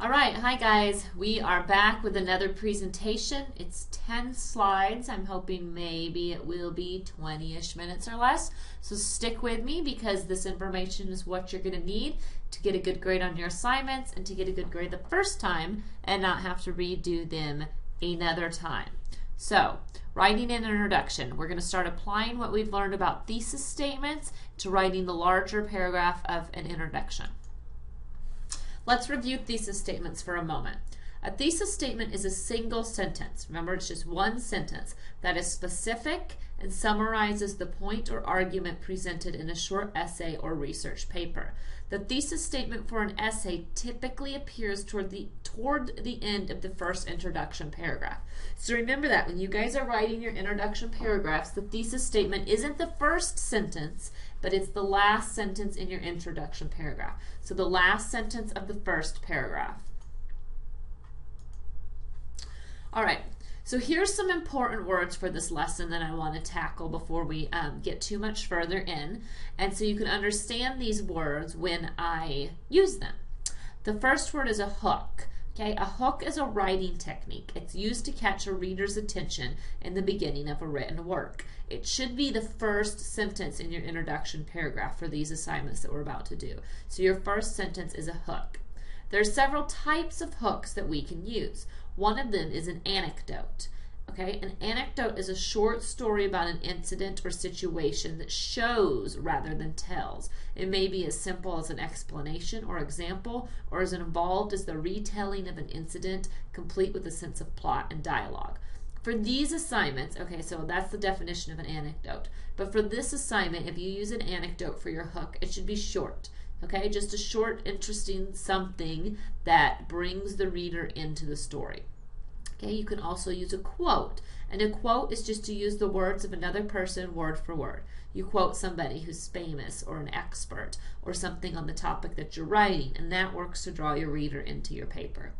All right, hi guys. We are back with another presentation. It's 10 slides. I'm hoping maybe it will be 20-ish minutes or less. So stick with me because this information is what you're going to need to get a good grade on your assignments and to get a good grade the first time and not have to redo them another time. So, writing an introduction. We're going to start applying what we've learned about thesis statements to writing the larger paragraph of an introduction. Let's review thesis statements for a moment. A thesis statement is a single sentence. Remember, it's just one sentence that is specific and summarizes the point or argument presented in a short essay or research paper. The thesis statement for an essay typically appears toward the end of the first introduction paragraph. So remember that when you guys are writing your introduction paragraphs, the thesis statement isn't the first sentence, but it's the last sentence in your introduction paragraph. So the last sentence of the first paragraph. All right, so here's some important words for this lesson that I want to tackle before we get too much further in, and so you can understand these words when I use them. The first word is a hook. Okay, a hook is a writing technique. It's used to catch a reader's attention in the beginning of a written work. It should be the first sentence in your introduction paragraph for these assignments that we're about to do. So your first sentence is a hook. There are several types of hooks that we can use. One of them is an anecdote. Okay, an anecdote is a short story about an incident or situation that shows rather than tells. It may be as simple as an explanation or example, or as involved as the retelling of an incident, complete with a sense of plot and dialogue. For these assignments, okay, so that's the definition of an anecdote. But for this assignment, if you use an anecdote for your hook, it should be short. Okay, just a short, interesting something that brings the reader into the story. Okay, you can also use a quote, and a quote is just to use the words of another person word for word. You quote somebody who's famous or an expert or something on the topic that you're writing, and that works to draw your reader into your paper.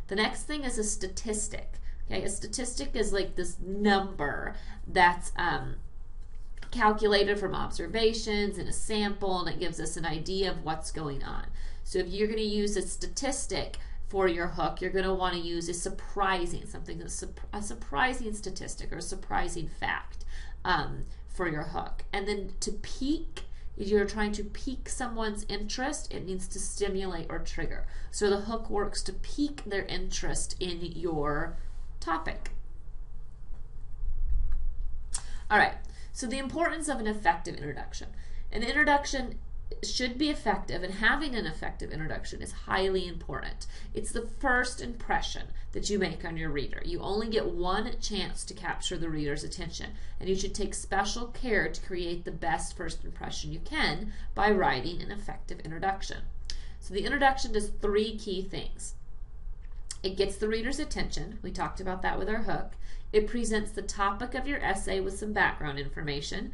The next thing is a statistic. Okay, a statistic is like this number that's calculated from observations and a sample, and it gives us an idea of what's going on. So if you're going to use a statistic for your hook, you're going to want to use a surprising statistic or a surprising fact for your hook. And then to pique, if you're trying to pique someone's interest, it needs to stimulate or trigger. So the hook works to pique their interest in your topic. All right, so the importance of an effective introduction. An introduction should be effective, and having an effective introduction is highly important. It's the first impression that you make on your reader. You only get one chance to capture the reader's attention, and you should take special care to create the best first impression you can by writing an effective introduction. So the introduction does three key things. It gets the reader's attention. We talked about that with our hook. It presents the topic of your essay with some background information,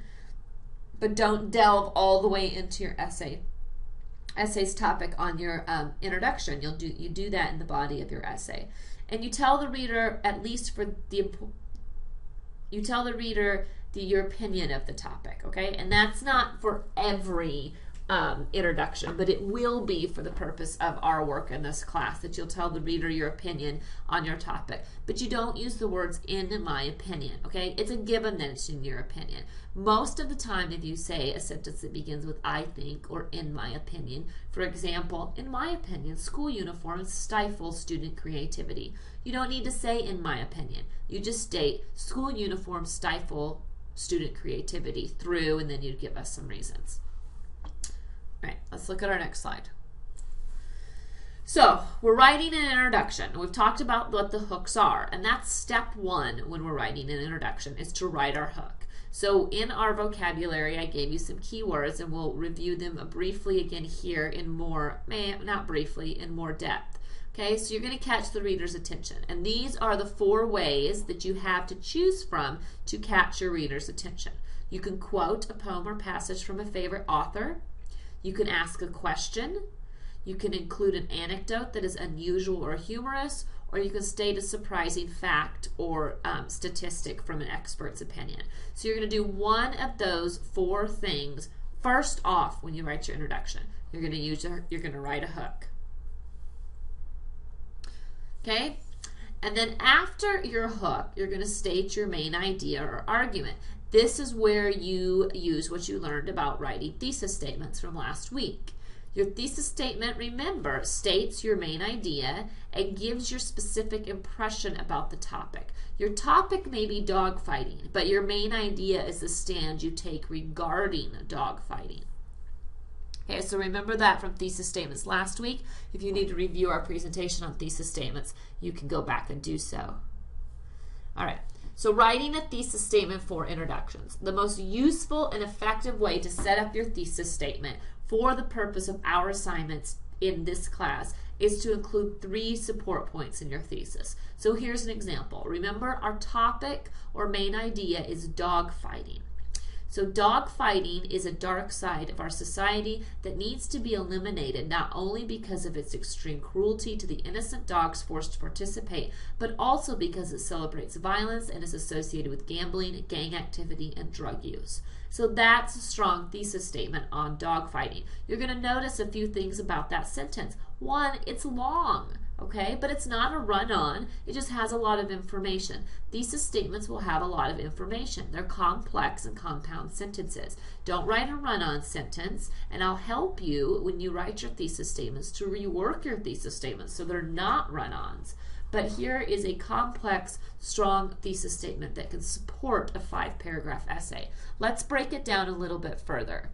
but don't delve all the way into your essay's topic on your introduction. You do that in the body of your essay, and you tell the reader your opinion of the topic. Okay, and that's not for every introduction, but it will be for the purpose of our work in this class, that you'll tell the reader your opinion on your topic. But you don't use the words "in my opinion." Okay, it's a given that it's in your opinion. Most of the time, if you say a sentence that begins with "I think" or "in my opinion," for example, "In my opinion, school uniforms stifle student creativity," you don't need to say "in my opinion." You just state "school uniforms stifle student creativity" through, and then you give us some reasons. All right, let's look at our next slide. So we're writing an introduction. We've talked about what the hooks are, and that's step one when we're writing an introduction, is to write our hook. So in our vocabulary, I gave you some keywords, and we'll review them briefly again here in more, not briefly, in more depth. Okay, so you're going to catch the reader's attention, and these are the 4 ways that you have to choose from to catch your reader's attention. You can quote a poem or passage from a favorite author. You can ask a question. You can include an anecdote that is unusual or humorous, or you can state a surprising fact or statistic from an expert's opinion. So you're going to do one of those 4 things first off when you write your introduction. You're going to write a hook. Okay? And then after your hook, you're going to state your main idea or argument. This is where you use what you learned about writing thesis statements from last week. Your thesis statement, remember, states your main idea and gives your specific impression about the topic. Your topic may be dogfighting, but your main idea is the stand you take regarding dogfighting. Okay, so remember that from thesis statements last week. If you need to review our presentation on thesis statements, you can go back and do so. All right, so writing a thesis statement for introductions. The most useful and effective way to set up your thesis statement for the purpose of our assignments in this class is to include 3 support points in your thesis. So here's an example. Remember, our topic or main idea is dogfighting. So dogfighting is a dark side of our society that needs to be eliminated, not only because of its extreme cruelty to the innocent dogs forced to participate, but also because it celebrates violence and is associated with gambling, gang activity, and drug use. So that's a strong thesis statement on dogfighting. You're going to notice a few things about that sentence. One, it's long. Okay, but it's not a run-on. It just has a lot of information. Thesis statements will have a lot of information. They're complex and compound sentences. Don't write a run-on sentence, and I'll help you when you write your thesis statements to rework your thesis statements so they're not run-ons. But here is a complex, strong thesis statement that can support a 5-paragraph essay. Let's break it down a little bit further.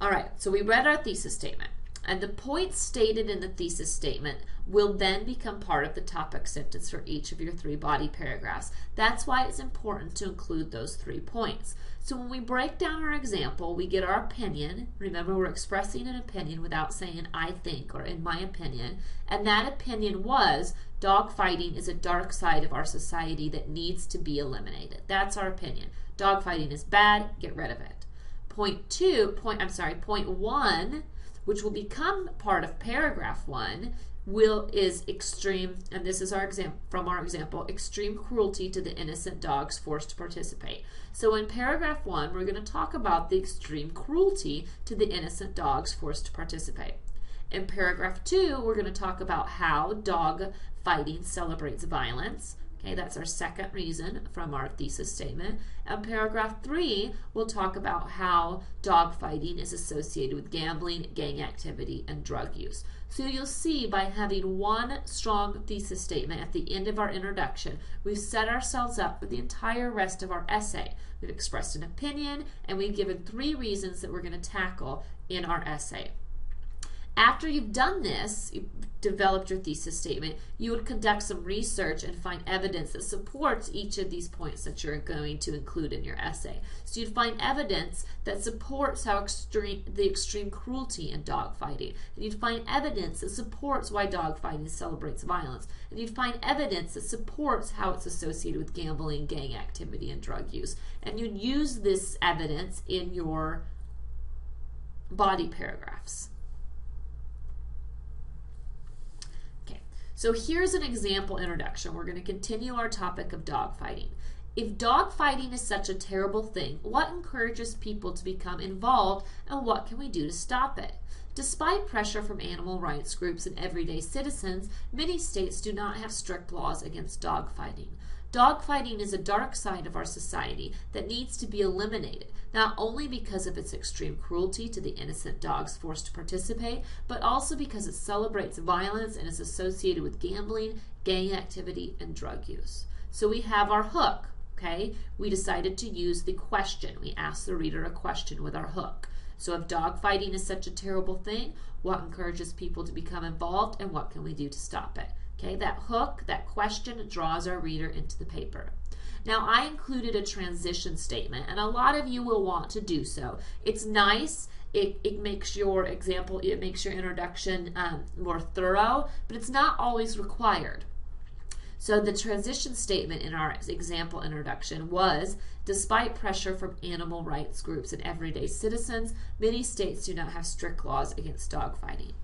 All right, so we read our thesis statement. And the points stated in the thesis statement will then become part of the topic sentence for each of your 3 body paragraphs. That's why it's important to include those 3 points. So when we break down our example, we get our opinion. Remember, we're expressing an opinion without saying I think or in my opinion. And that opinion was dogfighting is a dark side of our society that needs to be eliminated. That's our opinion. Dogfighting is bad, get rid of it. Point 1, which will become part of paragraph 1, is extreme, and this is our example, extreme cruelty to the innocent dogs forced to participate. So in paragraph 1, we're going to talk about the extreme cruelty to the innocent dogs forced to participate. In paragraph 2, we're going to talk about how dog fighting celebrates violence. Okay, that's our second reason from our thesis statement. And paragraph 3, we'll talk about how dogfighting is associated with gambling, gang activity, and drug use. So you'll see by having one strong thesis statement at the end of our introduction, we've set ourselves up for the entire rest of our essay. We've expressed an opinion, and we've given 3 reasons that we're going to tackle in our essay. After you've done this, you've developed your thesis statement, you would conduct some research and find evidence that supports each of these points that you're going to include in your essay. So you'd find evidence that supports the extreme cruelty in dogfighting. And you'd find evidence that supports why dogfighting celebrates violence. And you'd find evidence that supports how it's associated with gambling, gang activity, and drug use. And you'd use this evidence in your body paragraphs. So here's an example introduction. We're going to continue our topic of dogfighting. If dogfighting is such a terrible thing, what encourages people to become involved, and what can we do to stop it? Despite pressure from animal rights groups and everyday citizens, many states do not have strict laws against dogfighting. Dogfighting is a dark side of our society that needs to be eliminated, not only because of its extreme cruelty to the innocent dogs forced to participate, but also because it celebrates violence and is associated with gambling, gang activity, and drug use. So we have our hook, okay? We decided to use the question. We asked the reader a question with our hook. So if dogfighting is such a terrible thing, what encourages people to become involved, and what can we do to stop it? Okay, that hook, that question draws our reader into the paper. Now, I included a transition statement, and a lot of you will want to do so. It's nice. It makes your example, it makes your introduction more thorough, but it's not always required. So the transition statement in our example introduction was, despite pressure from animal rights groups and everyday citizens, many states do not have strict laws against dogfighting.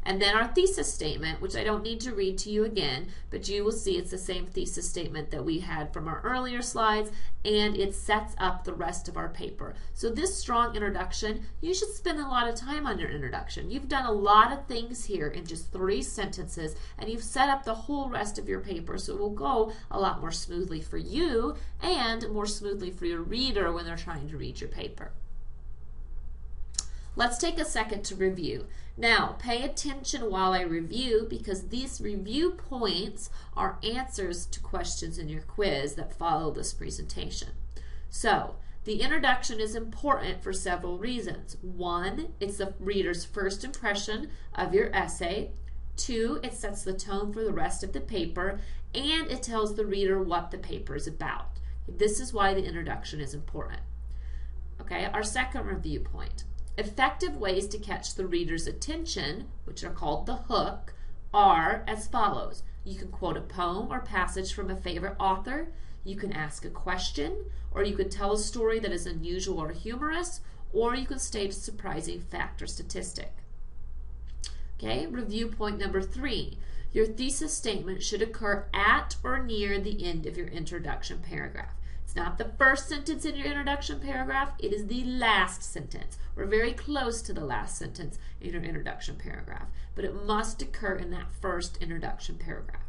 And then our thesis statement, which I don't need to read to you again, but you will see it's the same thesis statement that we had from our earlier slides, and it sets up the rest of our paper. So this strong introduction, you should spend a lot of time on your introduction. You've done a lot of things here in just 3 sentences, and you've set up the whole rest of your paper, so it will go a lot more smoothly for you and more smoothly for your reader when they're trying to read your paper. Let's take a second to review. Now, pay attention while I review, because these review points are answers to questions in your quiz that follow this presentation. So, the introduction is important for several reasons. 1, it's the reader's first impression of your essay. 2, it sets the tone for the rest of the paper, and it tells the reader what the paper is about. This is why the introduction is important. Okay, our second review point. Effective ways to catch the reader's attention, which are called the hook, are as follows. You can quote a poem or passage from a favorite author, you can ask a question, or you can tell a story that is unusual or humorous, or you can state a surprising fact or statistic. Okay, review point number 3. Your thesis statement should occur at or near the end of your introduction paragraph. It's not the first sentence in your introduction paragraph, it is the last sentence. We're very close to the last sentence in your introduction paragraph, but it must occur in that first introduction paragraph.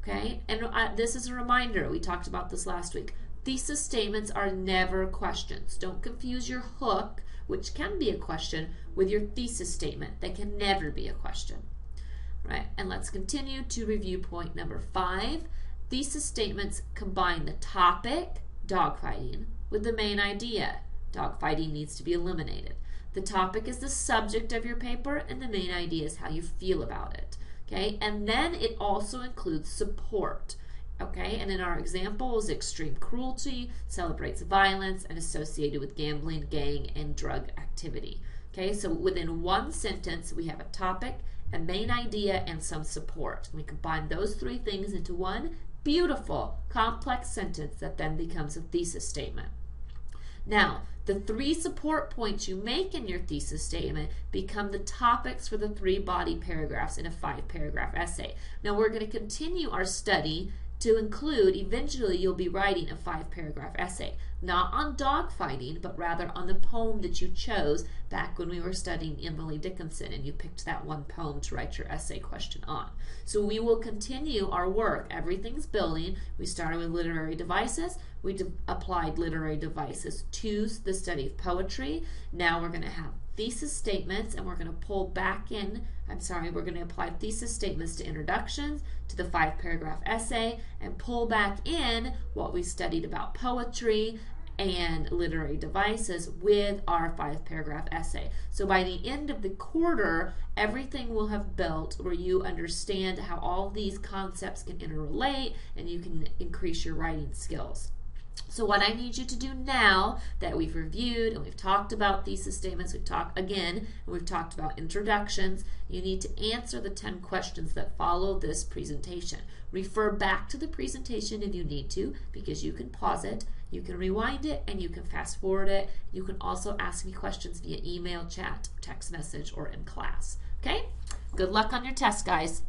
Okay, and this is a reminder, we talked about this last week. Thesis statements are never questions. Don't confuse your hook, which can be a question, with your thesis statement. That can never be a question. Right, and let's continue to review point number 5. Thesis statements combine the topic, dogfighting, with the main idea. Dogfighting needs to be eliminated. The topic is the subject of your paper, and the main idea is how you feel about it. Okay, and then it also includes support. Okay, and in our examples, extreme cruelty, celebrates violence, and associated with gambling, gang, and drug activity. Okay, so within one sentence, we have a topic, a main idea, and some support. We combine those 3 things into one beautiful, complex sentence that then becomes a thesis statement. Now, the 3 support points you make in your thesis statement become the topics for the 3 body paragraphs in a 5-paragraph essay. Now, we're going to continue our study to include, eventually you'll be writing a 5-paragraph essay, not on dogfighting, but rather on the poem that you chose back when we were studying Emily Dickinson and you picked that one poem to write your essay question on. So we will continue our work. Everything's building. We started with literary devices. We applied literary devices to the study of poetry. Now we're going to have thesis statements, and we're going to pull back in, we're going to apply thesis statements to introductions, to the 5-paragraph essay, and pull back in what we studied about poetry and literary devices with our 5-paragraph essay. So by the end of the quarter, everything will have built where you understand how all these concepts can interrelate and you can increase your writing skills. So what I need you to do now that we've reviewed and we've talked about thesis statements, we've talked about introductions, you need to answer the 10 questions that follow this presentation. Refer back to the presentation if you need to, because you can pause it, you can rewind it, and you can fast forward it. You can also ask me questions via email, chat, text message, or in class. Okay? Good luck on your test, guys.